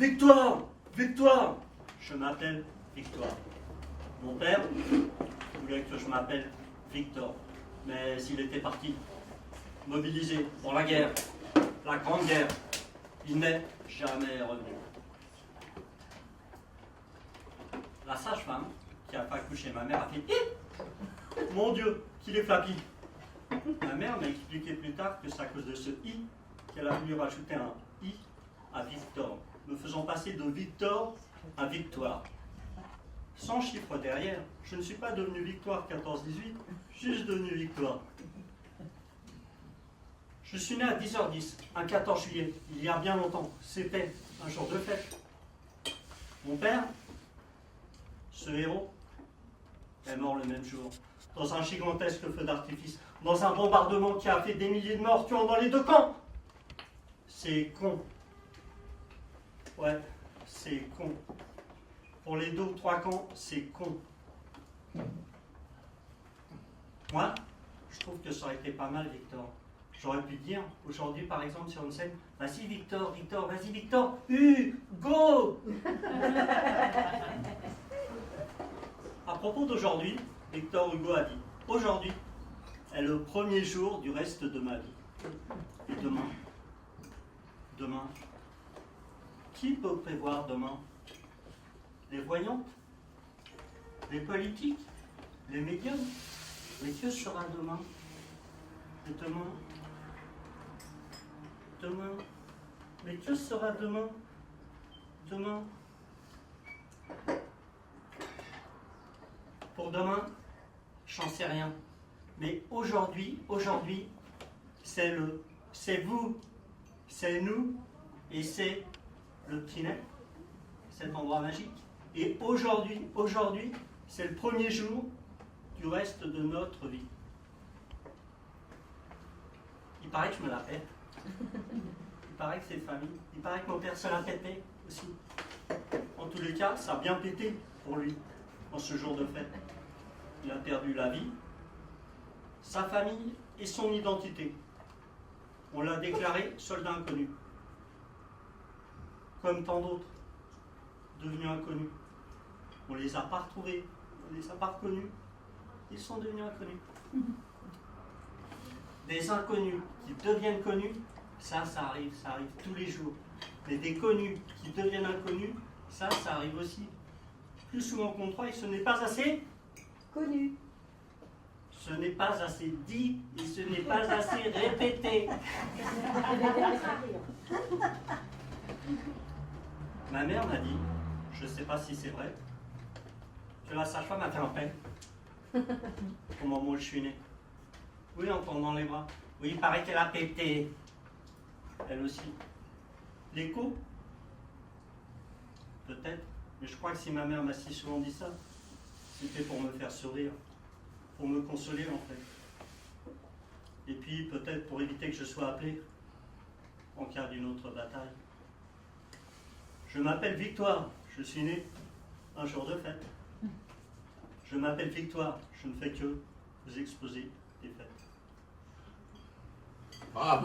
Victoire! Victoire! Je m'appelle Victoire. Mon père voulait que je m'appelle Victor, mais il était parti, mobilisé pour la guerre, la grande guerre. Il n'est jamais revenu. La sage-femme qui a fait accoucher ma mère a fait « Hi !» Mon Dieu, qu'il est flappy. Ma mère m'a expliqué plus tard que c'est à cause de ce « i » qu'elle a voulu rajouter un « i » à Victor, me faisant passer de Victor à Victoire. Sans chiffre derrière, je ne suis pas devenu Victoire 14-18, juste devenu Victoire. Je suis né à 10h10, un 14 juillet, il y a bien longtemps. C'était un jour de fête. Mon père, ce héros, est mort le même jour, dans un gigantesque feu d'artifice, dans un bombardement qui a fait des milliers de morts, tuant dans les deux camps. C'est con. Ouais, c'est con. Pour les 2 ou 3 camps, c'est con. Moi, je trouve que ça aurait été pas mal, Victor. J'aurais pu dire, aujourd'hui, par exemple, sur une scène, vas-y, Victor, Victor, vas-y, Victor, go. À propos d'aujourd'hui, Victor Hugo a dit, aujourd'hui est le premier jour du reste de ma vie. Et demain, qui peut prévoir demain? Les voyantes? Les politiques? Les médiums? Mais que sera demain? Et demain, mais que sera demain? Demain? Pour demain, j'en sais rien. Mais aujourd'hui, c'est vous, c'est nous, et c'est le petit nez, cet endroit magique. Et aujourd'hui, c'est le premier jour du reste de notre vie. Il paraît que je me la pète. Il paraît que c'est famille. Il paraît que mon père se l'a pété aussi. En tous les cas, ça a bien pété pour lui, en ce jour de fête. Il a perdu la vie, sa famille et son identité. On l'a déclaré soldat inconnu. Comme tant d'autres, devenus inconnus. On ne les a pas retrouvés, on ne les a pas reconnus. Ils sont devenus inconnus. Des inconnus qui deviennent connus, ça arrive tous les jours. Mais des connus qui deviennent inconnus, ça arrive aussi. Plus souvent qu'on croit, et ce n'est pas assez connu. Ce n'est pas assez dit et ce n'est pas assez répété. Ma mère m'a dit, je ne sais pas si c'est vrai, que la sage-femme a fait un pain au moment où je suis né. Oui, en tendant les bras. Oui, il paraît qu'elle a pété. Elle aussi. L'écho? Peut-être. Mais je crois que si ma mère m'a si souvent dit ça, c'était pour me faire sourire. Pour me consoler, en fait. Et puis, peut-être pour éviter que je sois appelé en cas d'une autre bataille. Je m'appelle Victoire. Je suis né un jour de fête. Je m'appelle Victoire. Je ne fais que vous exposer des fêtes. Bravo.